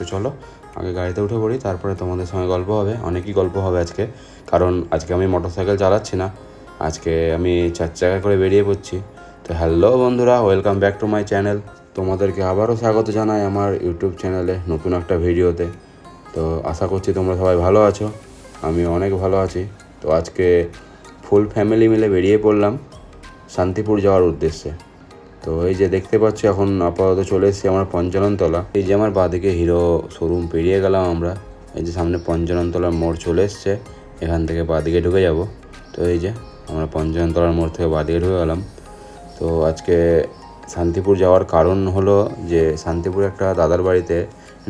তো চলো আগে গাড়িতে উঠে পড়ি, তারপরে তোমাদের সঙ্গে গল্প হবে, অনেকই গল্প হবে আজকে। কারণ আজকে আমি মোটরসাইকেল চালাচ্ছি না, আজকে আমি 4 চাকায় করে বেরিয়ে পড়ছি। তো হ্যালো বন্ধুরা, welcome back to my channel. তোমাদেরকে আবারও স্বাগত জানাই আমার ইউটিউব চ্যানেলে নতুন একটা ভিডিওতে। তো আশা করছি তোমরা সবাই ভালো আছো, আমি অনেক ভালো আছি। তো আজকে ফুল ফ্যামিলি মিলে বেরিয়ে পড়লাম শান্তিপুর যাওয়ার উদ্দেশ্যে। তো এই যে দেখতে পাচ্ছ, এখন আপাতত চলে এসেছি আমার পঞ্চাননতলা। এই যে আমার বাঁদিকে হিরো শোরুম পেরিয়ে গেলাম আমরা। এই যে সামনে পঞ্চাননতলার মোড় চলে এসছে, এখান থেকে বাঁদিকে ঢুকে যাব। তো এই যে আমরা পঞ্চাননতলার মোড় থেকে বাঁদিকে ঢুকে গেলাম। তো আজকে শান্তিপুর যাওয়ার কারণ হলো যে শান্তিপুরে একটা দাদার বাড়িতে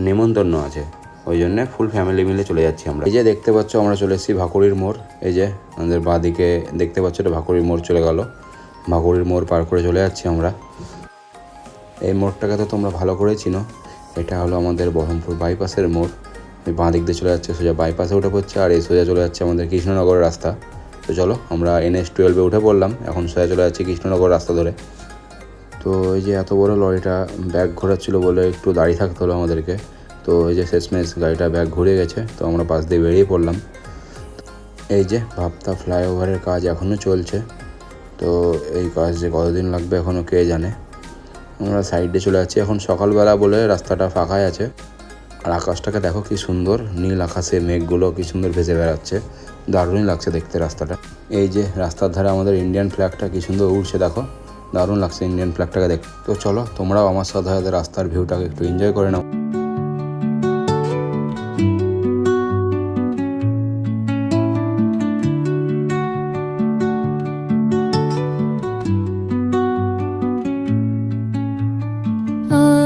নিমন্ত্রণ আছে, ওই জন্যে ফুল ফ্যামিলি মিলে চলে যাচ্ছি আমরা। এই যে দেখতে পাচ্ছ আমরা চলে এসেছি ভাকুড়ির মোড়। এই যে আমাদের বাঁদিকে দেখতে পাচ্ছ এটা ভাকুড়ির মোড় চলে গেল। ভাকুড়ির মোড় পার করে চলে যাচ্ছি আমরা। এই মোড়টাকে তো তোমরা ভালো করে চিনো, এটা হলো আমাদের বহরমপুর বাইপাসের মোড়। ওই বাঁ দিক দিয়ে চলে যাচ্ছে, সোজা বাইপাসে উঠে পড়ছে, আর এই সোজা চলে যাচ্ছে আমাদের কৃষ্ণনগরের রাস্তা। তো চলো আমরা NH-12 উঠে পড়লাম, এখন সোজা চলে যাচ্ছি কৃষ্ণনগর রাস্তা ধরে। তো এই যে এত বড় লরিটা ব্যাগ ঘোরাচ্ছিলো বলে একটু দাঁড়িয়ে থাকতে হলো আমাদেরকে। তো এই যে শেষমেশ গাড়িটা ব্যাগ ঘুরে গেছে, তো আমরা পাশ দিয়ে বেরিয়ে পড়লাম। এই যে ভাবতা ফ্লাইওভারের কাজ এখনও চলছে, তো এই কাজ যে কতদিন লাগবে এখনও কে জানে। আমরা সাইডে চলে যাচ্ছি, এখন সকালবেলা বলে রাস্তাটা ফাঁকাই আছে। আর আকাশটাকে দেখো কি সুন্দর, নীল আকাশে মেঘগুলো কি সুন্দর ভেসে বেড়াচ্ছে, দারুণই লাগছে দেখতে রাস্তাটা। এই যে রাস্তার ধারে আমাদের ইন্ডিয়ান ফ্ল্যাগটা কি সুন্দর উড়ছে, দেখো দারুণ লাগছে ইন্ডিয়ান ফ্ল্যাগটাকে দেখতে। তো চলো তোমরাও আমার সাথে রাস্তার ভিউটাকে একটু এনজয় করে নাও।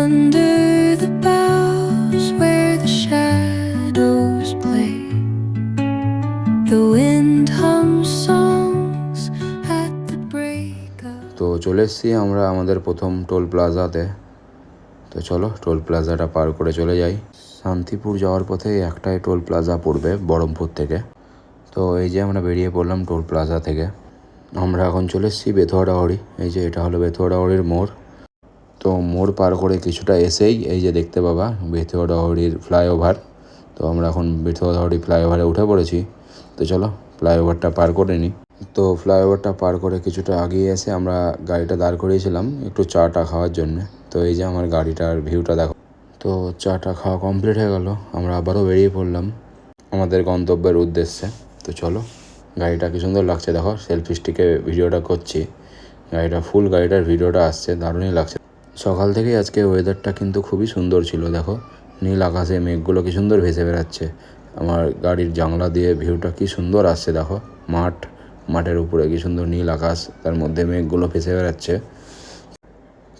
Under the boughs where the shadows play, the wind hums songs at the break of. তো চলে এসেছি আমরা আমাদের প্রথম টোল প্লাজাতে। তো চলো টোল প্লাজাটা পার করে চলে যাই। শান্তিপুর যাওয়ার পথে একটাই টোল প্লাজা পড়বে বহরমপুর থেকে। তো এই যে আমরা বেরিয়ে পড়লাম টোল প্লাজা থেকে। আমরা এখন চলে এসেছি বেথুয়াডাহরি। এই যে এটা হলো বেথুয়াডাহরির মোড়। তো মোড় পার করে কিছুটা এসেই এই যে দেখতে পাবা বেথুয়াডাহরির ফ্লাইওভার। তো আমরা এখন বেথুয়াডাহরি ফ্লাইওভারে উঠে পড়েছি। তো চলো ফ্লাইওভারটা পার করে নিই। তো ফ্লাইওভারটা পার করে কিছুটা আগিয়ে এসে আমরা গাড়িটা দাঁড় করিয়েছিলাম একটু চাটা খাওয়ার জন্য। তো এই যে আমার গাড়িটার ভিউটা দেখো। তো চাটা খাওয়া কমপ্লিট হয়ে গেল, আমরা আবারও বেরিয়ে পড়লাম আমাদের গন্তব্যের উদ্দেশ্যে। তো চলো গাড়িটা কি সুন্দর লাগছে দেখো, সেলফি স্টিকে ভিডিওটা করছি, গাড়িটা ফুল গাড়িটার ভিডিওটা আসছে, দারুণই লাগছে। সকাল থেকেই আজকে ওয়েদারটা কিন্তু খুবই সুন্দর ছিল, দেখো নীল আকাশে মেঘগুলো কি সুন্দর ভেসে বেড়াচ্ছে। আমার গাড়ির জানলা দিয়ে ভিউটা কি সুন্দর আসছে, দেখো মাঠের উপরে কি সুন্দর নীল আকাশ, তার মধ্যে মেঘগুলো ভেসে বেড়াচ্ছে।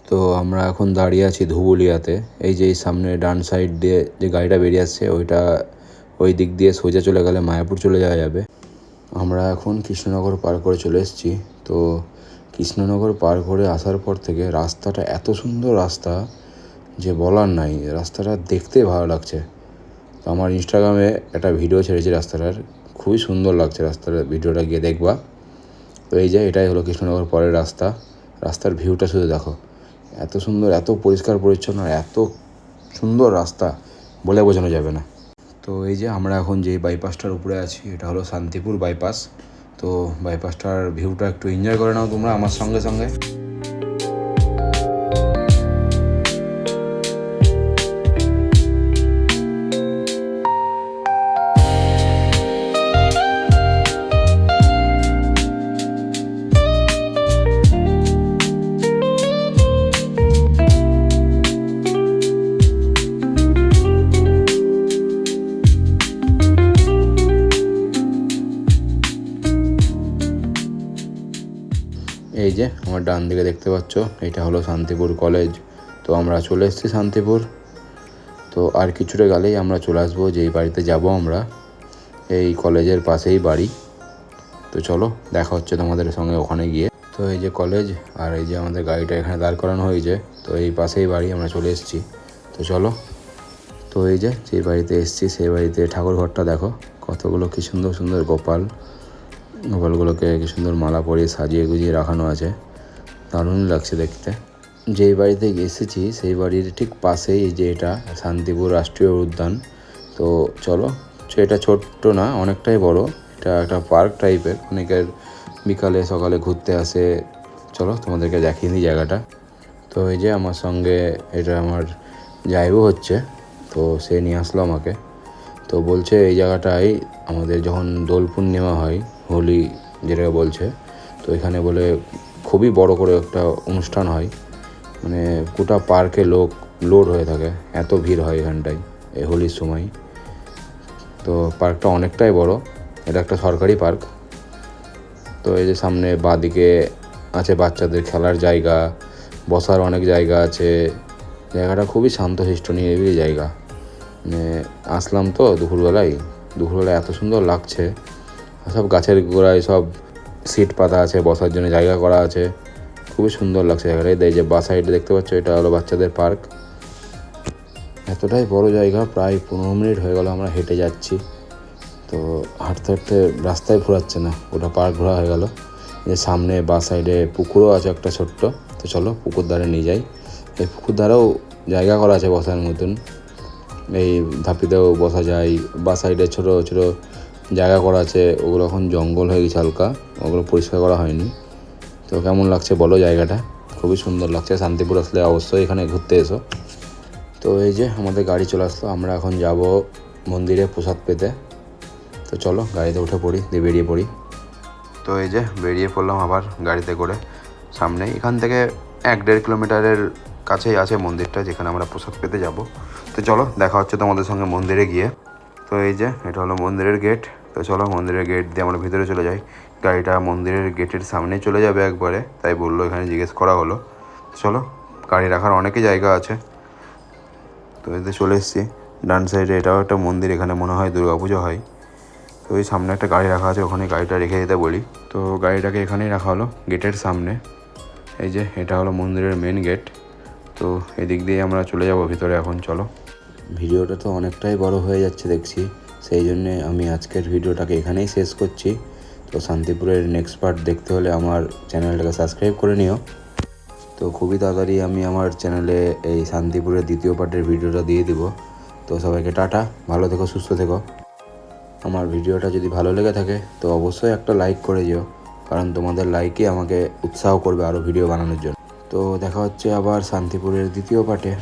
তো আমরা এখন দাঁড়িয়ে আছি ধুবুলিয়াতে। এই যে এই সামনে ডান সাইড দিয়ে যে গাড়িটা বেরিয়ে আসছে ওই দিক দিয়ে সোজা চলে গেলে মায়াপুর চলে যাওয়া যাবে। আমরা এখন কৃষ্ণনগর পার করে চলে এসেছি। তো কৃষ্ণনগর পার করে আসার পর থেকে রাস্তাটা এত সুন্দর রাস্তা যে বলার নাই, রাস্তাটা দেখতে ভালো লাগছে। তো আমার ইনস্টাগ্রামে একটা ভিডিও ছেড়েছি রাস্তাটার, খুবই সুন্দর লাগছে রাস্তার ভিডিওটা, গিয়ে দেখবা। তো এই যে এটাই হলো কৃষ্ণনগর পরের রাস্তার ভিউটা শুধু দেখো, এত সুন্দর, এত পরিষ্কার পরিচ্ছন্ন, এত সুন্দর রাস্তা বলে বোঝানো যাবে না। তো এই যে আমরা এখন যে বাইপাসটার উপরে আছি এটা হলো শান্তিপুর বাইপাস। তো বাইপাসটার ভিউটা একটু এনজয় করে নাও তোমরা আমার সঙ্গে সঙ্গে। এই যে আমার ডান দিকে দেখতে পাচ্ছ এটা হলো শান্তিপুর কলেজ। তো আমরা চলে এসেছি শান্তিপুর। তো আর কিছুটা গেলেই আমরা চলে আসবো যেই বাড়িতে যাব আমরা, এই কলেজের পাশেই বাড়ি। তো চলো দেখা হচ্ছে তোমাদের সঙ্গে ওখানে গিয়ে। তো এই যে কলেজ, আর এই যে আমাদের গাড়িটা এখানে দাঁড় করানো হয়েছে, তো এই পাশেই বাড়ি, আমরা চলে এসেছি। তো চলো, তো এই যে যেই বাড়িতে এসেছি সেই বাড়িতে ঠাকুর ঘরটা দেখো, কতগুলো কি সুন্দর সুন্দর গোপালগুলোকে কি সুন্দর মালা পরিয়ে সাজিয়ে গুজিয়ে রাখানো আছে, দারুণ লাগছে দেখতে। যেই বাড়িতে এসেছি সেই বাড়ির ঠিক পাশেই এই যে এটা শান্তিপুর রাষ্ট্রীয় উদ্যান। তো চলো, এটা ছোট্ট না, অনেকটাই বড়। এটা একটা পার্ক টাইপের, অনেকের বিকালে সকালে ঘুরতে আসে। চলো তোমাদেরকে দেখিয়ে দিই জায়গাটা। তো এই যে আমার সঙ্গে এটা আমার জায়গা হচ্ছে, তো সে নিয়ে আসলো আমাকে। তো বলছে এই জায়গাটায় আমাদের যখন দোল পূর্ণিমা হয়, হোলি যেটাকে বলছে, তো এখানে বলে খুবই বড় করে একটা অনুষ্ঠান হয়। মানে গোটা পার্কে লোক লোড হয়ে থাকে, এত ভিড় হয় এখানটায় এই হোলির সময়। তো পার্কটা অনেকটাই বড়, এটা একটা সরকারি পার্ক। তো এই যে সামনে বাঁদিকে আছে বাচ্চাদের খেলার জায়গা, বসার অনেক জায়গা আছে। জায়গাটা খুবই শান্তশিষ্ট নিরিবিলি জায়গা। মানে আসলাম তো দুপুরবেলায় এত সুন্দর লাগছে। সব গাছের গোড়ায় সব সিট পাতা আছে, বসার জন্য জায়গা করা আছে, খুবই সুন্দর লাগছে জায়গাটা। এই যে বাঁ সাইডে দেখতে পাচ্ছ, এটা হলো বাচ্চাদের পার্ক। এতটাই বড় জায়গা, প্রায় 15 মিনিট হয়ে গেল আমরা হেঁটে যাচ্ছি। তো হাঁটতে হাঁটতে রাস্তায় ঘোরাচ্ছে না, ওটা পার্ক ঘোরা হয়ে গেল। যে সামনে বাঁ সাইডে পুকুরও আছে একটা ছোট্ট। তো চলো পুকুর ধারে নিয়ে যাই। এই পুকুর ধারেও জায়গা করা আছে বসার মতন, এই ধাপিতেও বসা যায়। বাঁ সাইডে ছোটো ছোটো জায়গা করা আছে, ওগুলো এখন জঙ্গল হয়ে গেছে হালকা, ওগুলো পরিষ্কার করা হয়নি। তো কেমন লাগছে বলো জায়গাটা? খুবই সুন্দর লাগছে। শান্তিপুর আসলে অবশ্যই এখানে ঘুরতে এসো। তো এই যে আমাদের গাড়ি চলে আসলো, আমরা এখন যাব মন্দিরে প্রসাদ পেতে। তো চলো গাড়িতে উঠে পড়ি, দিয়ে বেরিয়ে পড়ি। তো এই যে বেরিয়ে পড়লাম আবার গাড়িতে করে। সামনে এখান থেকে 1-1.5 কিলোমিটারের কাছেই আছে মন্দিরটা, যেখানে আমরা প্রসাদ পেতে যাব। তো চলো দেখা হচ্ছে তোমাদের সঙ্গে মন্দিরে গিয়ে। তো এই যে এটা হলো মন্দিরের গেট। তো চলো মন্দিরের গেট দিয়ে আমরা ভিতরে চলে যাই। গাড়িটা মন্দিরের গেটের সামনে চলে যাবে একবারে, তাই বললো, এখানে জিজ্ঞেস করা হলো। চলো, গাড়ি রাখার অনেকই জায়গা আছে। তো এতে চলে এসেছি। ডান সাইডে এটাও একটা মন্দির, এখানে মনে হয় দুর্গাপুজো হয়। তো ওই সামনে একটা গাড়ি রাখা আছে, ওখানে গাড়িটা রেখে দিতে বলি। তো গাড়িটাকে এখানেই রাখা হলো গেটের সামনে। এই যে এটা হলো মন্দিরের মেন গেট। তো এদিক দিয়ে আমরা চলে যাব ভিতরে এখন। চলো, ভিডিওটা তো অনেকটাই বড় হয়ে যাচ্ছে দেখছি, সেই জন্যে আমি আজকের ভিডিওটাকে এখানেই শেষ করছি। তো শান্তিপুরের নেক্সট পার্ট দেখতে হলে আমার চ্যানেলটাকে সাবস্ক্রাইব করে নিও। তো খুবই তাড়াতাড়ি আমি আমার চ্যানেলে এই শান্তিপুরের দ্বিতীয় পার্টের ভিডিওটা দিয়ে দিব। তো সবাইকে টাটা, ভালো থেকো, সুস্থ থেকো। আমার ভিডিওটা যদি ভালো লেগে থাকে তো অবশ্যই একটা লাইক করে যেও, কারণ তোমাদের লাইকই আমাকে উৎসাহ করবে আরও ভিডিও বানানোর জন্য। তো দেখা হচ্ছে আবার শান্তিপুরের দ্বিতীয় পার্টে।